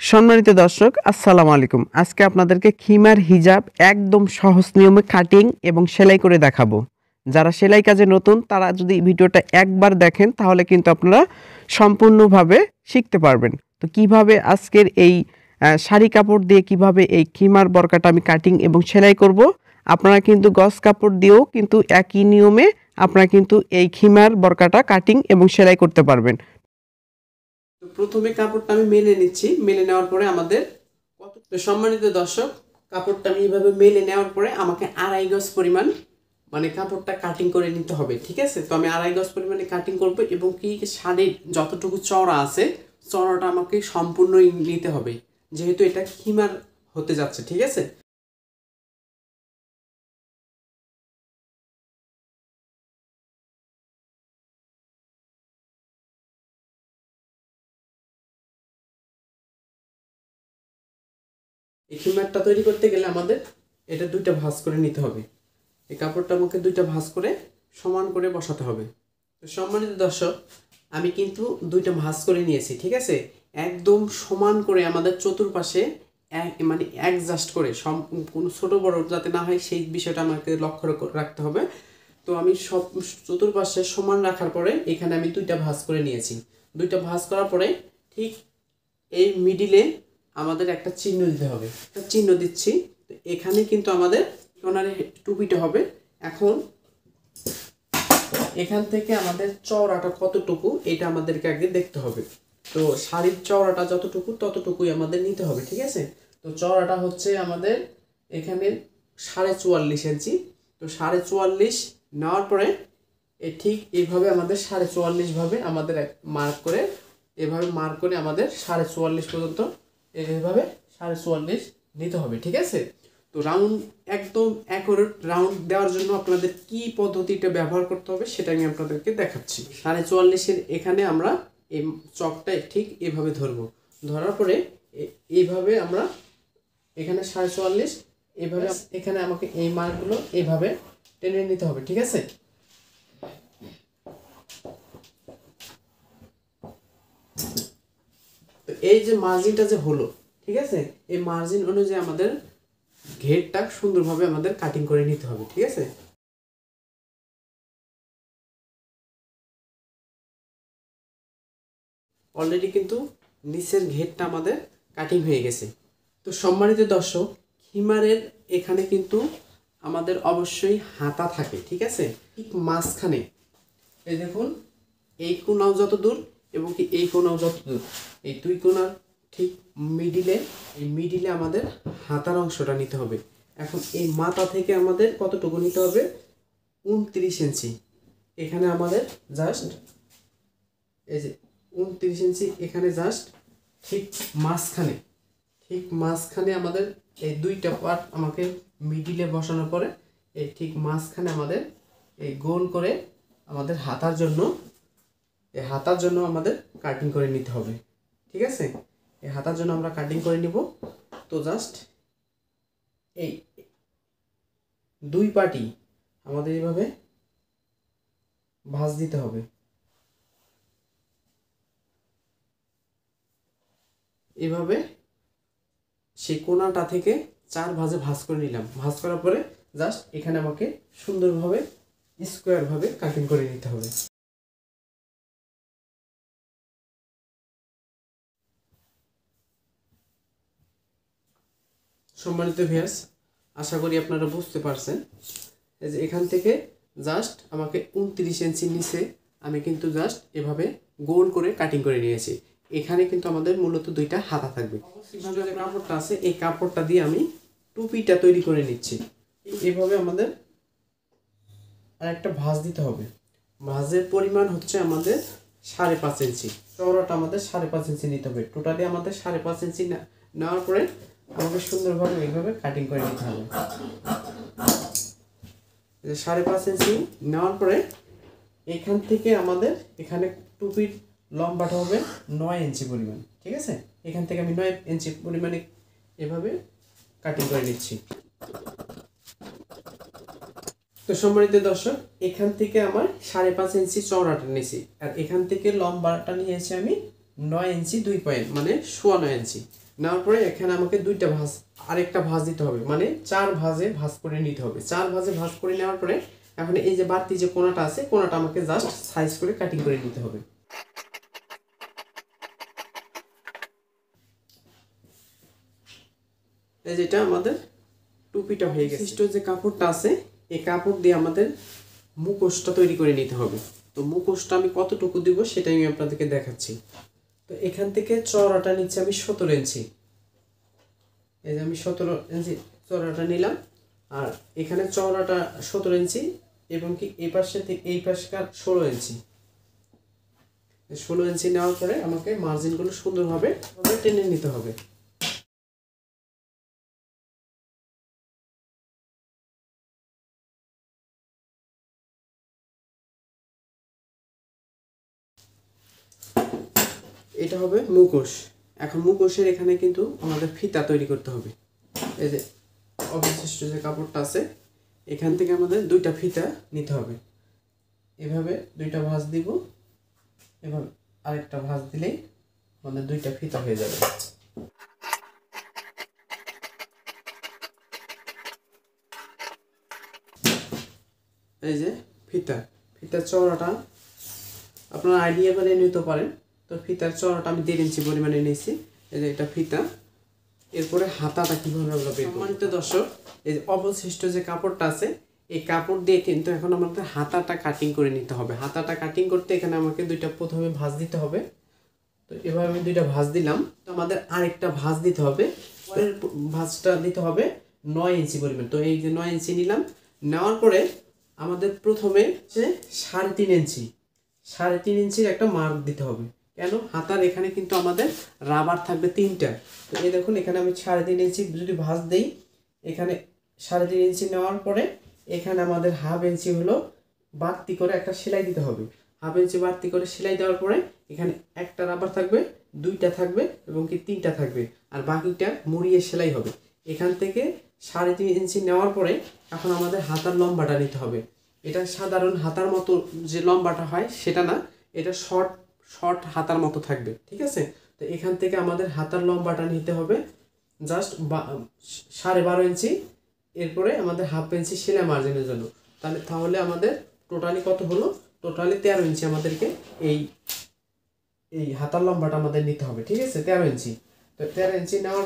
সম্মানিত দর্শক আসসালামু আলাইকুম। আজকে আপনাদেরকে খিমার হিজাব একদম সহজ নিয়মে কাটিং এবং সেলাই করে দেখাবো। যারা সেলাই কাজে নতুন তারা যদি ভিডিওটা একবার দেখেন তাহলে কিন্তু আপনারা সম্পূর্ণভাবে শিখতে পারবেন। তো কিভাবে আজকের এই শাড়ি কাপড় দিয়ে কিভাবে এই খিমার বরকাটা আমি কাটিং এবং সেলাই করব, আপনারা কিন্তু গজ কাপড় দিয়েও কিন্তু একই নিয়মে আপনারা কিন্তু এই খিমার বরকাটা কাটিং এবং সেলাই করতে পারবেন। তো প্রথমে কাপড়টা আমি মেলে নিচ্ছি। মেলে নেওয়ার পরে আমাদের তো সম্মানিত দর্শক, কাপড়টা আমি এইভাবে মেলে নেওয়ার পরে আমাকে 2.5 গজ পরিমাণ মানে কাপড়টা কাটিং করে নিতে হবে, ঠিক আছে? তো আমি 2.5 গজ পরিমাণে কাটিং করব এবং কি শাড়ির যতটুকু চওড়া আছে চওড়াটা আমাকে সম্পূর্ণই নিতে হবে, যেহেতু এটা খিমার হতে যাচ্ছে, ঠিক আছে? এই খিমারটা তৈরি করতে গেলে আমাদের এটা দুইটা ভাঁজ করে নিতে হবে। এই কাপড়টা আমাকে দুইটা ভাঁজ করে সমান করে বসাতে হবে। তো সম্মানিত দর্শক, আমি কিন্তু দুইটা ভাঁজ করে নিয়েছি, ঠিক আছে? একদম সমান করে আমাদের চতুর্পাশে মানে অ্যাডজাস্ট করে কোনো ছোটো বড় যাতে না হয় সেই বিষয়টা আমাকে লক্ষ্য রাখতে হবে। তো আমি সব চতুর্পাশে সমান রাখার পরে এখানে আমি দুইটা ভাঁজ করে নিয়েছি। দুইটা ভাঁজ করার পরে ঠিক এই মিডিলে আমাদের একটা চিহ্ন দিতে হবে। একটা চিহ্ন দিচ্ছি। তো এখানে কিন্তু আমাদের কোণারে টুপিটা হবে। এখন এখান থেকে আমাদের চওড়াটা কতটুকু এটা আমাদেরকে আগে দেখতে হবে। তো শাড়ির চওড়াটা যতটুকু ততটুকুই আমাদের নিতে হবে, ঠিক আছে? তো চওড়াটা হচ্ছে আমাদের এখানে 44.5 ইঞ্চি। তো 44.5 নেওয়ার পরে ঠিক এইভাবে আমাদের 44.5 ভাবে আমাদের মার্ক করে এভাবে মার্ক করে আমাদের 44.5 পর্যন্ত এইভাবে 44.5 নিতে হবে, ঠিক আছে? তো রাউন্ড একদম অ্যাকুরেট রাউন্ড দেওয়ার জন্য আপনাদের কি পদ্ধতিটা ব্যবহার করতে হবে সেটা আমি আপনাদেরকে দেখাচ্ছি। 44.5-এর এখানে আমরা এই চকটা ঠিক এভাবে ধরবো। ধরার পরে এইভাবে আমরা এখানে 44.5 এইভাবে এখানে আমাকে এই মার্কগুলো এইভাবে টেনে নিতে হবে, ঠিক আছে? তো এই যে মার্জিনটা যে হলো, ঠিক আছে? এই মার্জিন অনুযায়ী আমাদের ঘেরটা সুন্দরভাবে আমাদের কাটিং করে নিতে হবে, ঠিক আছে? অলরেডি কিন্তু নিচের ঘেরটা আমাদের কাটিং হয়ে গেছে। তো সম্মানিত দর্শক, খিমারের এখানে কিন্তু আমাদের অবশ্যই হাতা থাকে, ঠিক আছে? ঠিক মাঝখানে এই দেখুন, এই কোণাও যত দূর এবং কি এই কোণাও যত দূর, এই দুই কোণার ঠিক মিডিলে আমাদের হাতার অংশটা নিতে হবে। এখন এই মাথা থেকে আমাদের কতটুকু নিতে হবে? 29 ইঞ্চি। এখানে আমাদের জাস্ট এই যে 29 ইঞ্চি এখানে জাস্ট ঠিক মাঝখানে আমাদের এই দুইটা পার্ট আমাকে মিডিলে বসানোর পরে এই ঠিক মাঝখানে আমাদের এই গোল করে আমাদের হাতার জন্য আমাদের কাটিং করে নিতে হবে, ঠিক আছে? এই হাতার জন্য আমরা কাটিং করে নিব। তো জাস্ট এই দুই পার্টি আমাদের এইভাবে ভাঁজ দিতে হবে। এভাবে সেই কোণাটা থেকে 4 ভাঁজে ভাঁজ করে নিলাম। ভাঁজ করার পরে জাস্ট এখানে আমাকে সুন্দরভাবে স্কোয়ার ভাবে কাটিং করে নিতে হবে। সম্মানিত ভিউয়ার্স, আশা করি আপনারা বুঝতে পারছেন। এই যে এখান থেকে জাস্ট আমাকে 29 ইঞ্চি নিচে আমি কিন্তু জাস্ট এভাবে গোল করে কাটিং করে নিয়েছি। এখানে কিন্তু আমাদের মূলত দুইটা হাতা থাকবে। কিভাবে যে কাপড়টা আছে এই কাপড়টা দিয়ে আমি টুপিটা তৈরি করে নিচ্ছি। এইভাবে আমাদের আরেকটা ভাঁজ দিতে হবে। ভাঁজের পরিমাণ হচ্ছে আমাদের 5.5 ইঞ্চি। চওড়াটা আমাদের 5.5 ইঞ্চি নিতে হবে। টোটালি আমাদের 5.5 ইঞ্চি নেওয়ার পরে আমাকে সুন্দরভাবে এইভাবে কাটিং করে নিতে হবে। 5.5 ইঞ্চি নেওয়ার পরে এখান থেকে আমাদের এখানে টুপির লম্বাটা হবে 9 ইঞ্চি পরিমাণ, ঠিক আছে? এখান থেকে আমি 9 ইঞ্চি পরিমাণে এভাবে কাটিং করে নিচ্ছি। তো সম্মানিত দর্শক, এখান থেকে আমার 5.5 ইঞ্চি চওড়াটা নিয়েছি আর এখান থেকে লম্বাটা নিয়েছি আমি 9 ইঞ্চি 2 পয়েন্ট মানে 9.25 ইঞ্চি। নেওয়ার পরে এখানে আমাকে দুইটা ভাঁজ, আরেকটা ভাঁজ দিতে হবে, মানে 4 ভাঁজে ভাঁজ করে নিতে হবে। 4 ভাঁজে ভাঁজ করে নেওয়ার পরে এখন এই যে বাড়তি যে কোণাটা আছে, কোণাটা আমাকে জাস্ট সাইজ করে কাটিং করে নিতে হবে। এই যেটা আমাদের টুপিটা হয়ে গেছে। বিশিষ্ট যে কাপড়টা আছে, এই কাপড় দিয়ে আমাদের মুখোশটা তৈরি করে নিতে হবে। তো মুখোশটা আমি কতটুকু দিব সেটাই আমি আপনাদেরকে দেখাচ্ছি। তো এখান থেকে চওড়াটা নিচ্ছে আমি 17 ইঞ্চি। এই যে আমি 17 ইঞ্চি চওড়াটা নিলাম, আর এখানে চওড়াটা 17 ইঞ্চি এবং কি এই পাশে থেকে এই পাশকার 16 ইঞ্চি। 16 ইঞ্চি নেওয়ার পরে আমাকে মার্জিনগুলো সুন্দরভাবে টেনে নিতে হবে। এটা হবে মুখোশ। এখন মুখোশের এখানে কিন্তু আমাদের ফিতা তৈরি করতে হবে। এই যে অবশিষ্ট যে কাপড়টা আছে, এখান থেকে আমাদের দুইটা ফিতা নিতে হবে। এভাবে দুইটা ভাঁজ দিব, এভাবে আরেকটা ভাঁজ দিলেই আমাদের দুইটা ফিতা হয়ে যাবে। এই যে ফিতার চওড়াটা আপনারা আইডিয়া করে নিতে পারেন। তো ফিতার চওড়াটা আমি 1.5 ইঞ্চি পরিমাণে নিয়েছি। এই যে এটা ফিতা। এরপরে হাতাটা কিভাবে আমরা বের করব? সম্মানিত দর্শক, এই যে অবশিষ্ট যে কাপড়টা আছে, এই কাপড় দিয়ে কিন্তু এখন আমাদের হাতাটা কাটিং করে নিতে হবে। হাতাটা কাটিং করতে এখানে আমাকে দুইটা প্রথমে ভাঁজ দিতে হবে। তো এভাবে আমি দুইটা ভাঁজ দিলাম। তো আমাদের আরেকটা ভাঁজ দিতে হবে। পরের ভাঁজটা দিতে হবে 9 ইঞ্চি পরিমাণ। তো এই যে 9 ইঞ্চি নিলাম, নেওয়ার পরে আমাদের প্রথমে যে 3.5 ইঞ্চি, 3.5 ইঞ্চির একটা মার্ক দিতে হবে। কেন? হাতার এখানে কিন্তু আমাদের রাবার থাকবে 3টা। তো এই দেখুন এখানে আমি 3.5 ইঞ্চি যদি ভাঁজ দেই, এখানে 3.5 ইঞ্চি নেওয়ার পরে এখানে আমাদের 1/2 ইঞ্চি হলো বাড়তি করে একটা সেলাই দিতে হবে। 1/2 ইঞ্চি বাড়তি করে সেলাই দেওয়ার পরে এখানে একটা রাবার থাকবে, 2টা থাকবে এবং কি 3টা থাকবে, আর বাকিটা মুড়িয়ে সেলাই হবে। এখান থেকে 3.5 ইঞ্চি নেওয়ার পরে এখন আমাদের হাতার লম্বাটা নিতে হবে। এটা সাধারণ হাতার মতো যে লম্বাটা হয় সেটা না, এটা শর্ট হাতার মতো থাকবে, ঠিক আছে? তো এখান থেকে আমাদের হাতার লম্বাটা নিতে হবে জাস্ট 12.5 ইঞ্চি। এরপরে আমাদের 1/2 ইঞ্চি সেলাই মার্জিনের জন্য। তাহলে আমাদের টোটালি কত হলো? টোটালি 13 ইঞ্চি আমাদেরকে এই হাতার লম্বাটা আমাদের নিতে হবে, ঠিক আছে? 13 ইঞ্চি। তো 13 ইঞ্চি নেওয়ার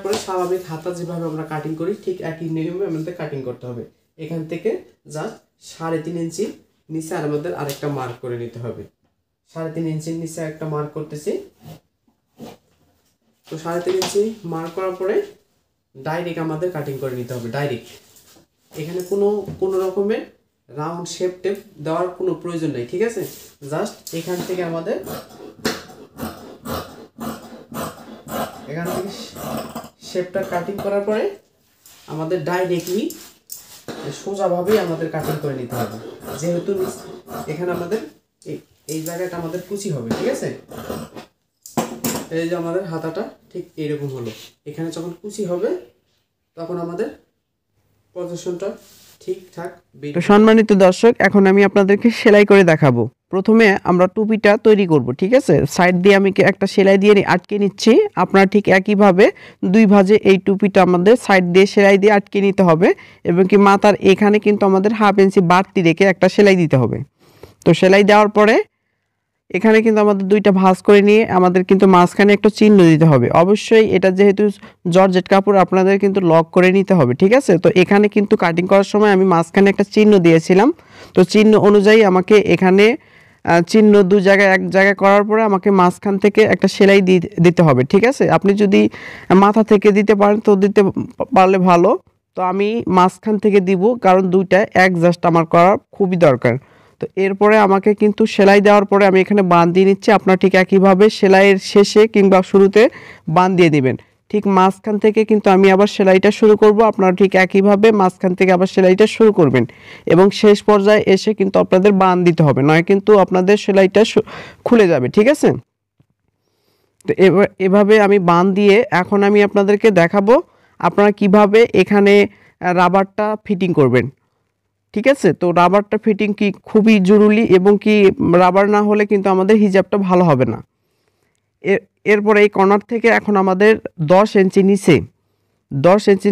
পরে স্বাভাবিক হাতা যেভাবে আমরা কাটিং করি ঠিক একই নিয়মে আমাদের কাটিং করতে হবে। এখান থেকে জাস্ট 3.5 ইঞ্চি নিচে আর আমাদের আরেকটা মার্ক করে নিতে হবে। 3.5 ইঞ্চির নিচে একটা মার্ক করতেছি। তো 3.5 ইঞ্চি মার্ক করার পরে ডাইরেক্ট আমাদের কাটিং করে নিতে হবে। ডাইরেক্ট এখানে কোনো রকমের রাউন্ড শেপ টেপ দেওয়ার কোনো প্রয়োজন নেই, ঠিক আছে? জাস্ট এখান থেকে শেপটা কাটিং করার পরে আমাদের ডাইরেক্টলি সোজাভাবেই আমাদের কাটিং করে নিতে হবে। যেহেতু এখানে আমাদের এই জায়গাটা আমাদের কুচি হবে, ঠিক আছে? এই যে আমাদের হাতাটা ঠিক এরকম হলো। এখানে যখন কুচি হবে তখন আমাদের পজিশনটা ঠিকঠাক। তো সম্মানিত দর্শক, এখন আমি আপনাদেরকে সেলাই করে দেখাবো। প্রথমে আমরা টুপিটা তৈরি করব, ঠিক আছে? সাইড দিয়ে আমি একটা সেলাই দিয়ে আটকে নিচ্ছি। আপনারা ঠিক একইভাবে 2 ভাঁজে এই টুপিটা আমাদের সাইড দিয়ে সেলাই দিয়ে আটকে নিতে হবে এবং কি মাথার এখানে কিন্তু আমাদের 1/2 ইঞ্চি বাড়তি রেখে একটা সেলাই দিতে হবে। তো সেলাই দেওয়ার পরে এখানে কিন্তু আমাদের 2টা ভাঁজ করে নিয়ে আমাদের কিন্তু মাঝখানে একটা চিহ্ন দিতে হবে। অবশ্যই এটা যেহেতু জর্জেট কাপড়, আপনাদের কিন্তু লক করে নিতে হবে, ঠিক আছে? তো এখানে কিন্তু কাটিং করার সময় আমি মাঝখানে একটা চিহ্ন দিয়েছিলাম। তো চিহ্ন অনুযায়ী আমাকে এখানে চিহ্ন 2 জায়গায় এক জায়গায় করার পরে আমাকে মাঝখান থেকে একটা সেলাই দিতে হবে, ঠিক আছে? আপনি যদি মাথা থেকে দিতে পারেন তো দিতে পারলে ভালো। তো আমি মাঝখান থেকে দিব, কারণ 2টা অ্যাডজাস্ট আমার করা খুবই দরকার। তো এরপরে আমাকে কিন্তু সেলাই দেওয়ার পরে আমি এখানে বাঁধ দিয়ে নিচ্ছি। আপনারা ঠিক একইভাবে সেলাইয়ের শেষে কিংবা শুরুতে বাঁধ দিয়ে দিবেন। ঠিক মাঝখান থেকে কিন্তু আমি আবার সেলাইটা শুরু করব। আপনারা ঠিক একইভাবে মাঝখান থেকে আবার সেলাইটা শুরু করবেন এবং শেষ পর্যায়ে এসে কিন্তু আপনাদের বাঁধ দিতে হবে, নয় কিন্তু আপনাদের সেলাইটা খুলে যাবে, ঠিক আছে? তো এভাবে আমি বাঁধ দিয়ে এখন আমি আপনাদেরকে দেখাবো আপনারা কিভাবে এখানে রাবারটা ফিটিং করবেন, ঠিক আছে? তো রাবারটা ফিটিং কি খুবই জরুরি এবং কি রাবার না হলে কিন্তু আমাদের হিজাবটা ভালো হবে না। এরপরে এই কর্নার থেকে এখন আমাদের 10 ইঞ্চি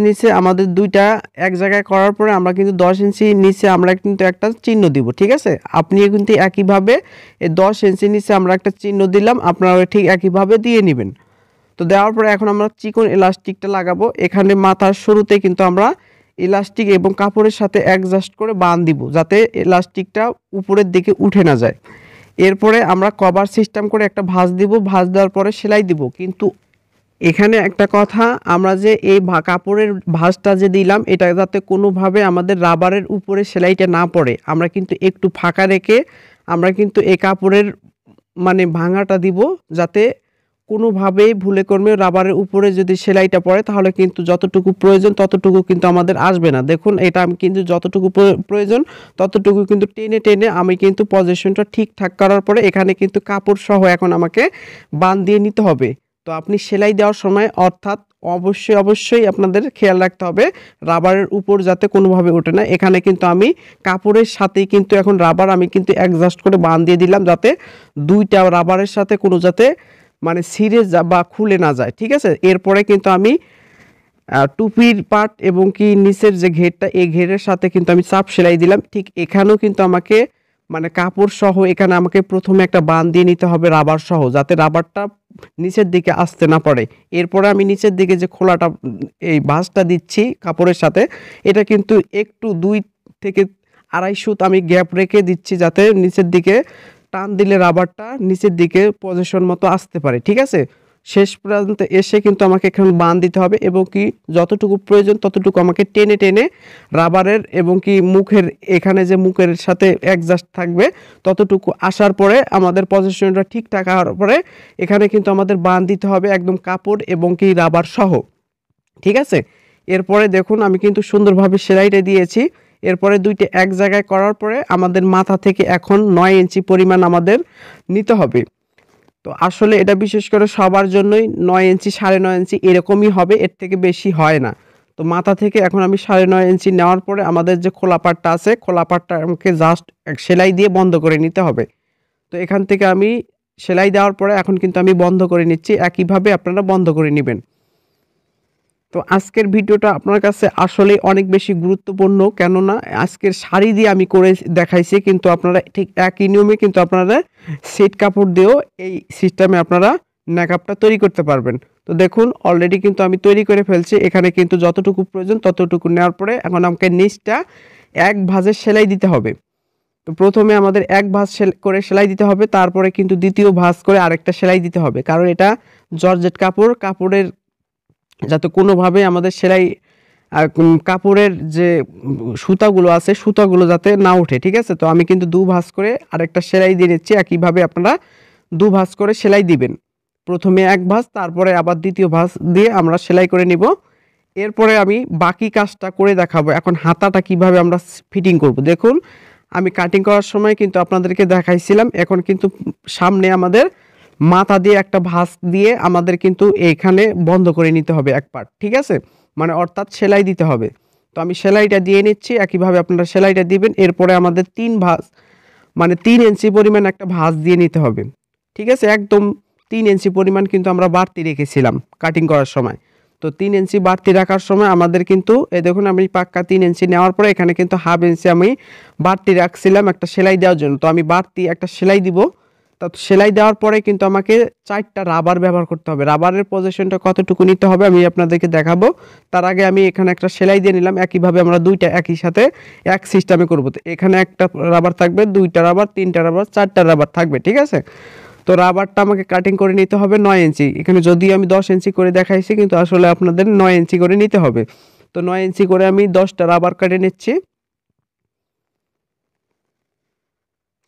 নিচে আমাদের দুইটা এক জায়গায় করার পরে আমরা কিন্তু 10 ইঞ্চি নিচে আমরা কিন্তু একটা চিহ্ন দিব, ঠিক আছে। আপনিও কিন্তু একইভাবে এই 10 ইঞ্চি নিচে আমরা একটা চিহ্ন দিলাম, আপনারা ঠিক একইভাবে দিয়ে নেবেন। তো দেওয়ার পরে এখন আমরা চিকন ইলাস্টিকটা লাগাবো। এখানে মাথার শুরুতে কিন্তু আমরা ইলাস্টিক এবং কাপড়ের সাথে অ্যাডজাস্ট করে বাঁধ দিব, যাতে ইলাস্টিকটা উপরের দিকে উঠে না যায়। এরপরে আমরা কভার সিস্টেম করে একটা ভাঁজ দিব, ভাঁজ দেওয়ার পরে সেলাই দিব। কিন্তু এখানে একটা কথা, আমরা যে এই কাপড়ের ভাঁজটা যে দিলাম, এটা যাতে কোনোভাবে আমাদের রাবারের উপরে সেলাইটা না পড়ে, আমরা কিন্তু একটু ফাঁকা রেখে আমরা কিন্তু এই কাপড়ের মানে ভাঙাটা দিব, যাতে কোনোভাবেই ভুলে কর্মে রাবারের উপরে যদি সেলাইটা পড়ে তাহলে কিন্তু যতটুকু প্রয়োজন ততটুকু কিন্তু আমাদের আসবে না। দেখুন, এটা আমি কিন্তু যতটুকু প্রয়োজন ততটুকু কিন্তু টেনে টেনে আমি কিন্তু পজিশনটা ঠিকঠাক করার পরে এখানে কিন্তু কাপড় সহ এখন আমাকে বাঁধ দিয়ে নিতে হবে। তো আপনি সেলাই দেওয়ার সময় অর্থাৎ অবশ্যই আপনাদের খেয়াল রাখতে হবে রাবারের উপর যাতে কোনোভাবে ওঠে না। এখানে কিন্তু আমি কাপড়ের সাথেই কিন্তু এখন রাবার আমি কিন্তু অ্যাডজাস্ট করে বাঁধ দিয়ে দিলাম, যাতে দুইটা রাবারের সাথে কোনো যাতে মানে ছিঁড়ে বা খুলে না যায়, ঠিক আছে। এরপরে কিন্তু আমি টুপির পার্ট এবং কি নিচের যে ঘেরটা, এই ঘেরের সাথে কিন্তু আমি চাপ সেলাই দিলাম। ঠিক এখানেও কিন্তু আমাকে মানে কাপড় সহ এখানে আমাকে প্রথমে একটা বাঁধ দিয়ে নিতে হবে রাবার সহ, যাতে রাবারটা নিচের দিকে আসতে না পারে। এরপরে আমি নিচের দিকে যে খোলাটা এই ভাঁজটা দিচ্ছি কাপড়ের সাথে, এটা কিন্তু একটু 2 থেকে 2.5 সুত আমি গ্যাপ রেখে দিচ্ছি, যাতে নিচের দিকে টান দিলে রাবারটা নিচের দিকে পজিশন মতো আসতে পারে, ঠিক আছে। শেষ পর্যন্ত এসে কিন্তু আমাকে এখানে বাঁধ দিতে হবে এবং কি যতটুকু প্রয়োজন ততটুকু আমাকে টেনে টেনে রাবারের এবং কি মুখের এখানে যে মুখের সাথে অ্যাডজাস্ট থাকবে ততটুকু আসার পরে আমাদের পজিশনটা ঠিকঠাক হওয়ার পরে এখানে কিন্তু আমাদের বাঁধ দিতে হবে একদম কাপড় এবং কি রাবার সহ, ঠিক আছে। এরপরে দেখুন আমি কিন্তু সুন্দরভাবে সেলাইটা দিয়েছি। এরপরে দুইটা এক জায়গায় করার পরে আমাদের মাথা থেকে এখন 9 ইঞ্চি পরিমাণ আমাদের নিতে হবে। তো আসলে এটা বিশেষ করে সবার জন্যই 9 ইঞ্চি 9.5 ইঞ্চি এরকমই হবে, এর থেকে বেশি হয় না। তো মাথা থেকে এখন আমি 9.5 ইঞ্চি নেওয়ার পরে আমাদের যে খোলা পাটটা আছে, খোলা পাটটা আমাকে জাস্ট সেলাই দিয়ে বন্ধ করে নিতে হবে। তো এখান থেকে আমি সেলাই দেওয়ার পরে এখন কিন্তু আমি বন্ধ করে নিচ্ছি, একইভাবে আপনারা বন্ধ করে নেবেন। তো আজকের ভিডিওটা আপনার কাছে আসলে অনেক বেশি গুরুত্বপূর্ণ, কেননা আজকের শাড়ি দিয়ে আমি করে দেখাইছি, কিন্তু আপনারা ঠিক একই নিয়মে কিন্তু আপনারা সেট কাপড় দিয়েও এই সিস্টেমে আপনারা মেকআপটা তৈরি করতে পারবেন। তো দেখুন অলরেডি কিন্তু আমি তৈরি করে ফেলছি। এখানে কিন্তু যতটুকু প্রয়োজন ততটুকু নেওয়ার পরে এখন আমাকে নিচটা এক ভাঁজে সেলাই দিতে হবে। তো প্রথমে আমাদের এক ভাঁজ করে সেলাই দিতে হবে, তারপরে কিন্তু দ্বিতীয় ভাঁজ করে আরেকটা সেলাই দিতে হবে, কারণ এটা জর্জেট কাপড়ের যাতে কোনোভাবে আমাদের সেলাই কাপড়ের যে সুতাগুলো আছে সুতাগুলো যাতে না ওঠে, ঠিক আছে। তো আমি কিন্তু 2 ভাঁজ করে আরেকটা সেলাই দিয়ে নিচ্ছি। একইভাবে আপনারা 2 ভাঁজ করে সেলাই দিবেন, প্রথমে এক ভাঁজ তারপরে আবার দ্বিতীয় ভাঁজ দিয়ে আমরা সেলাই করে নিব। এরপরে আমি বাকি কাজটা করে দেখাবো। এখন হাতাটা কিভাবে আমরা ফিটিং করব, দেখুন আমি কাটিং করার সময় কিন্তু আপনাদেরকে দেখাইছিলাম। এখন কিন্তু সামনে আমাদের মাথা দিয়ে একটা ভাঁজ দিয়ে আমাদের কিন্তু এইখানে বন্ধ করে নিতে হবে এক পার্ট, ঠিক আছে, মানে অর্থাৎ সেলাই দিতে হবে। তো আমি সেলাইটা দিয়ে নিচ্ছি, একইভাবে আপনারা সেলাইটা দিবেন। এরপরে আমাদের 3 ভাঁজ মানে 3 ইঞ্চি পরিমাণ একটা ভাঁজ দিয়ে নিতে হবে, ঠিক আছে। একদম 3 ইঞ্চি পরিমাণ কিন্তু আমরা বাড়তি রেখেছিলাম কাটিং করার সময়। তো 3 ইঞ্চি বাড়তি রাখার সময় আমাদের কিন্তু এই দেখুন আমি পাক্কা 3 ইঞ্চি নেওয়ার পরে এখানে কিন্তু হাফ ইঞ্চি আমি বাড়তি রাখছিলাম একটা সেলাই দেওয়ার জন্য। তো আমি বাড়তি একটা সেলাই দিব। তা সেলাই দেওয়ার পরে কিন্তু আমাকে 4টা রাবার ব্যবহার করতে হবে। রাবারের পজিশনটা কতটুকু নিতে হবে আমি আপনাদেরকে দেখাবো। তার আগে আমি এখানে একটা সেলাই দিয়ে নিলাম। একইভাবে আমরা দুইটা একই সাথে এক সিস্টেমে করব। তো এখানে একটা রাবার থাকবে, 2টা রাবার, 3টা রাবার, 4টা রাবার থাকবে, ঠিক আছে। তো রাবারটা আমাকে কাটিং করে নিতে হবে 9 ইঞ্চি। এখানে যদিও আমি 10 ইঞ্চি করে দেখাইছি, কিন্তু আসলে আপনাদের 9 ইঞ্চি করে নিতে হবে। তো 9 ইঞ্চি করে আমি 10টা রাবার কেটে নিচ্ছি,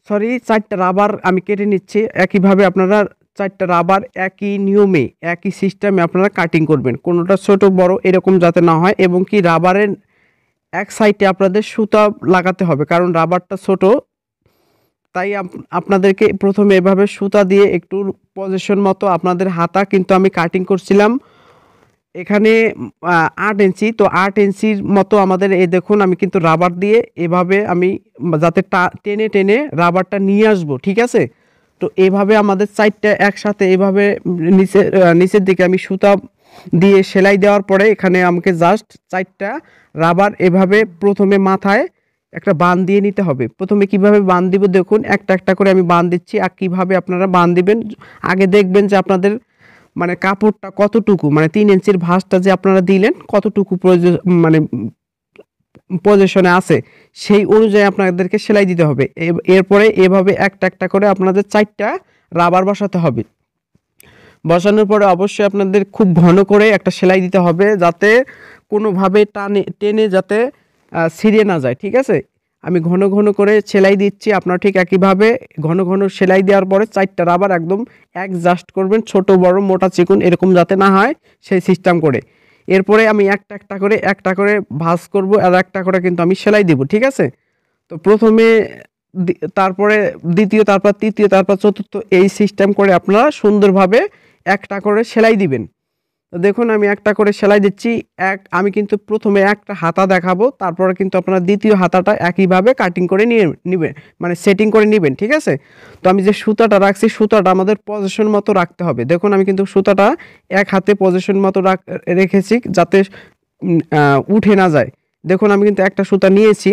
সরি 4টা রাবার আমি কেটে নিচ্ছি। একইভাবে আপনারা 4টা রাবার একই নিয়মে একই সিস্টেমে আপনারা কাটিং করবেন, কোনোটা ছোট বড় এরকম যাতে না হয়। এবং কি রাবারের এক সাইডে আপনাদের সুতা লাগাতে হবে, কারণ রাবারটা ছোট, তাই আপনাদেরকে প্রথমে এভাবে সুতা দিয়ে একটু পজিশন মতো আপনাদের হাতা কিন্তু আমি কাটিং করছিলাম এখানে 8 ইঞ্চি। তো 8 ইঞ্চির মতো আমাদের এই দেখুন আমি কিন্তু রাবার দিয়ে এভাবে আমি যাতে টেনে টেনে রাবারটা নিয়ে আসবো, ঠিক আছে। তো এইভাবে আমাদের 4টা একসাথে এইভাবে নিচের দিকে আমি সুতা দিয়ে সেলাই দেওয়ার পরে এখানে আমাকে জাস্ট 4টা রাবার এভাবে প্রথমে মাথায় একটা বান দিয়ে নিতে হবে। প্রথমে কিভাবে বান দিব দেখুন, একটা একটা করে আমি বান দিচ্ছি। আর কিভাবে আপনারা বান দিবেন আগে দেখবেন যে আপনাদের মানে কাপড়টা কতটুকু, মানে 3 ইঞ্চির ভাঁজটা যে আপনারা দিলেন কতটুকু মানে পজিশনে আছে সেই অনুযায়ী আপনাদেরকে সেলাই দিতে হবে। এরপরে এভাবে একটা একটা করে আপনাদের 4টা রাবার বসাতে হবে। বসানোর পরে অবশ্যই আপনাদের খুব ঘন করে একটা সেলাই দিতে হবে, যাতে কোনোভাবে টেনে যাতে ছিঁড়ে না যায়। ঠিক আছে, আমি ঘন ঘন করে সেলাই দিচ্ছি, আপনারা ঠিক একইভাবে ঘন ঘন সেলাই দেওয়ার পরে 4টা রাবার একদম অ্যাডজাস্ট করবেন, ছোট বড় মোটা চিকন এরকম যাতে না হয় সেই সিস্টেম করে। এরপরে আমি একটা করে ভাঁজ করব আর একটা করে কিন্তু আমি সেলাই দিব। ঠিক আছে, তো প্রথমে তারপরে দ্বিতীয়, তারপর তৃতীয়, তারপর চতুর্থ, এই সিস্টেম করে আপনারা সুন্দরভাবে একটা করে সেলাই দিবেন। তো দেখুন আমি একটা করে সেলাই দিচ্ছি। আমি কিন্তু প্রথমে একটা হাতা দেখাবো, তারপরে কিন্তু আপনারা দ্বিতীয় হাতাটা একইভাবে কাটিং করে নেবেন, মানে সেটিং করে নেবেন। ঠিক আছে, তো আমি যে সুতাটা রাখছি সুতাটা আমাদের পজিশন মতো রাখতে হবে। দেখুন আমি কিন্তু সুতাটা এক হাতে পজিশন মতো রেখেছি যাতে উঠে না যায়। দেখুন আমি কিন্তু একটা সুতা নিয়েছি,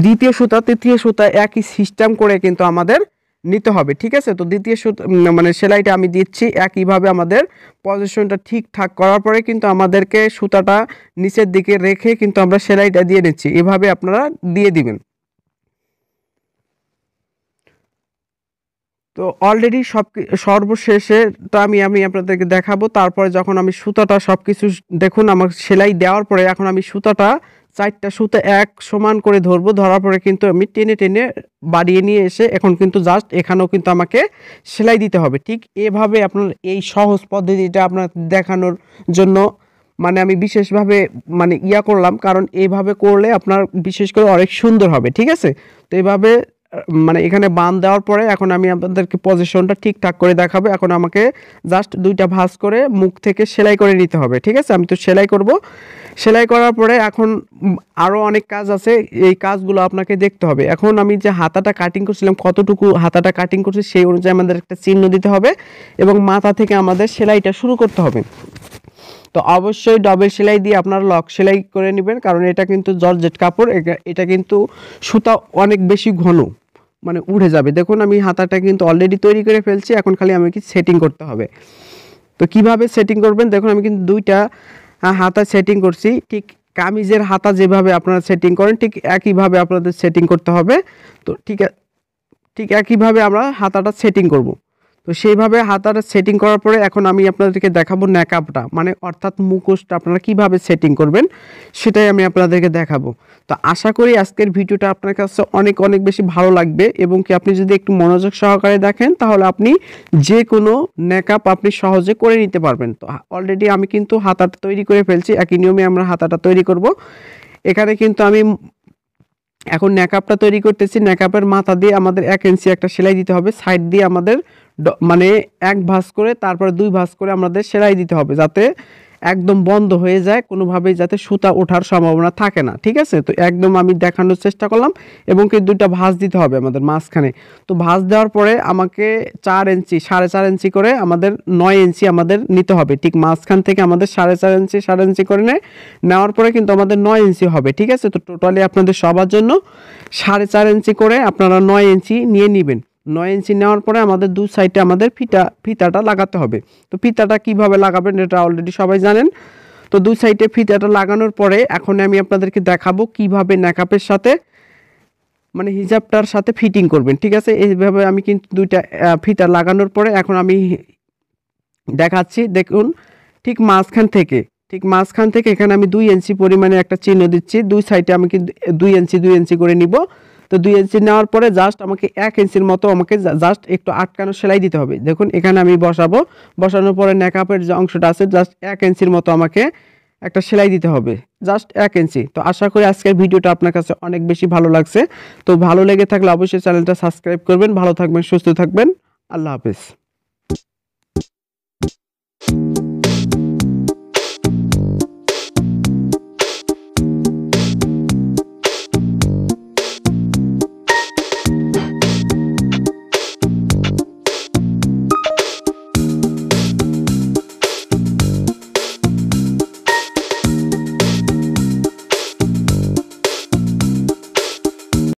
দ্বিতীয় সুতা তৃতীয় সুতা একই সিস্টেম করে কিন্তু আমাদের নিতে হবে। ঠিক আছে, তো দ্বিতীয় সুতা মানে সেলাইটা আমি দিচ্ছি একইভাবে আমাদের পজিশনটা ঠিকঠাক করার পরে কিন্তু আমাদেরকে সুতাটা নিচের দিকে রেখে কিন্তু আমরা সেলাইটা দিয়ে নিচ্ছি। এভাবে আপনারা দিয়ে দিবেন। তো অলরেডি সর্বশেষে তো আমি আপনাদেরকে দেখাবো। তারপরে যখন আমি সুতাটা সব কিছু দেখুন আমার সেলাই দেওয়ার পরে এখন আমি সুতাটা 4টা সুতা এক সমান করে ধরবো, ধরার পরে কিন্তু আমি টেনে টেনে বাড়িয়ে নিয়ে এসে এখন কিন্তু জাস্ট এখানেও কিন্তু আমাকে সেলাই দিতে হবে। ঠিক এভাবে আপনার এই সহজ পদ্ধতিটা আপনার দেখানোর জন্য মানে আমি বিশেষভাবে মানে করলাম, কারণ এইভাবে করলে আপনার বিশেষ করে অনেক সুন্দর হবে। ঠিক আছে, তো এইভাবে মানে এখানে বান দেওয়ার পরে এখন আমি আপনাদেরকে পজিশনটা ঠিকঠাক করে দেখাবো। এখন আমাকে জাস্ট 2টা ভাঁজ করে মুখ থেকে সেলাই করে নিতে হবে। ঠিক আছে, আমি তো সেলাই করব। সেলাই করার পরে এখন আরও অনেক কাজ আছে, এই কাজগুলো আপনাকে দেখতে হবে। এখন আমি যে হাতাটা কাটিং করছিলাম কতটুকু হাতাটা কাটিং করছি সেই অনুযায়ী আমাদের একটা চিহ্ন দিতে হবে এবং মাথা থেকে আমাদের সেলাইটা শুরু করতে হবে। তো অবশ্যই ডবল সেলাই দিয়ে আপনারা লক সেলাই করে নেবেন, কারণ এটা কিন্তু জর্জেট কাপড়, এটা কিন্তু সুতা অনেক বেশি ঘন মানে উড়ে যাবে। দেখুন আমি হাতাটা কিন্তু অলরেডি তৈরি করে ফেলছি, এখন খালি আমাকে সেটিং করতে হবে। তো কিভাবে সেটিং করবেন দেখুন আমি কিন্তু 2টা হাতা সেটিং করছি। ঠিক কামিজের হাতা যেভাবে আপনারা সেটিং করেন ঠিক একইভাবে আপনাদের সেটিং করতে হবে। তো ঠিক একইভাবে আমরা হাতাটা সেটিং করব। তো সেইভাবে হাতাটা সেটিং করার পরে এখন আমি আপনাদেরকে দেখাবো নেকআপটা, মানে অর্থাৎ মুখোশটা আপনারা কিভাবে সেটিং করবেন সেটাই আমি আপনাদেরকে দেখাবো। তো আশা করি আজকের ভিডিওটা আপনার কাছে অনেক অনেক বেশি ভালো লাগবে এবং কি আপনি যদি একটু মনোযোগ সহকারে দেখেন তাহলে আপনি যে কোনো নেকআপ আপনি সহজে করে নিতে পারবেন। তো অলরেডি আমি কিন্তু হাতাটা তৈরি করে ফেলছি, একই নিয়মে আমরা হাতাটা তৈরি করব। এখানে কিন্তু আমি এখন নেকআপটা তৈরি করতেছি। নেকআপের মাথা দিয়ে আমাদের 1 ইঞ্চি একটা সেলাই দিতে হবে, সাইড দিয়ে আমাদের মানে 1 ভাঁজ করে তারপর 2 ভাঁজ করে আমাদের সেলাই দিতে হবে, যাতে একদম বন্ধ হয়ে যায়, কোনোভাবেই যাতে সুতা ওঠার সম্ভাবনা থাকে না। ঠিক আছে, তো একদম আমি দেখানোর চেষ্টা করলাম এবং কি 2টা ভাঁজ দিতে হবে আমাদের মাঝখানে। তো ভাঁজ দেওয়ার পরে আমাকে 4 ইঞ্চি 4.5 ইঞ্চি করে আমাদের 9 ইঞ্চি আমাদের নিতে হবে। ঠিক মাঝখান থেকে আমাদের 4.5 ইঞ্চি 4 ইঞ্চি করে নেওয়ার পরে কিন্তু আমাদের 9 ইঞ্চি হবে। ঠিক আছে, তো টোটালি আপনাদের সবার জন্য 4.5 ইঞ্চি করে আপনারা 9 ইঞ্চি নিয়ে নেবেন। 9 ইঞ্চি নেওয়ার পরে আমাদের 2 সাইডে আমাদের ফিতাটা লাগাতে হবে। তো ফিতাটা কিভাবে লাগাবেন এটা অলরেডি সবাই জানেন। তো 2 সাইডে ফিতাটা লাগানোর পরে এখন আমি আপনাদেরকে দেখাবো কিভাবে নেকআপের সাথে মানে হিজাবটার সাথে ফিটিং করবেন। ঠিক আছে, এইভাবে আমি কিন্তু 2টা ফিতা লাগানোর পরে এখন আমি দেখাচ্ছি। দেখুন ঠিক মাঝখান থেকে এখানে আমি 2 ইঞ্চি পরিমাণে একটা চিহ্ন দিচ্ছি। 2 সাইডে আমি কিন্তু 2 ইঞ্চি করে নিব। তো 2 ইঞ্চি নেওয়ার পরে জাস্ট আমাকে 1 ইঞ্চির মতো আমাকে জাস্ট একটু আটকানো সেলাই দিতে হবে। দেখুন এখানে আমি বসানোর পরে নেকআপের যে অংশটা আছে জাস্ট 1 ইঞ্চির মতো আমাকে একটা সেলাই দিতে হবে, জাস্ট 1 ইঞ্চি। তো আশা করি আজকের ভিডিওটা আপনার কাছে অনেক বেশি ভালো লাগছে। তো ভালো লেগে থাকলে অবশ্যই চ্যানেলটা সাবস্ক্রাইব করবেন। ভালো থাকবেন, সুস্থ থাকবেন, আল্লাহ হাফেজ।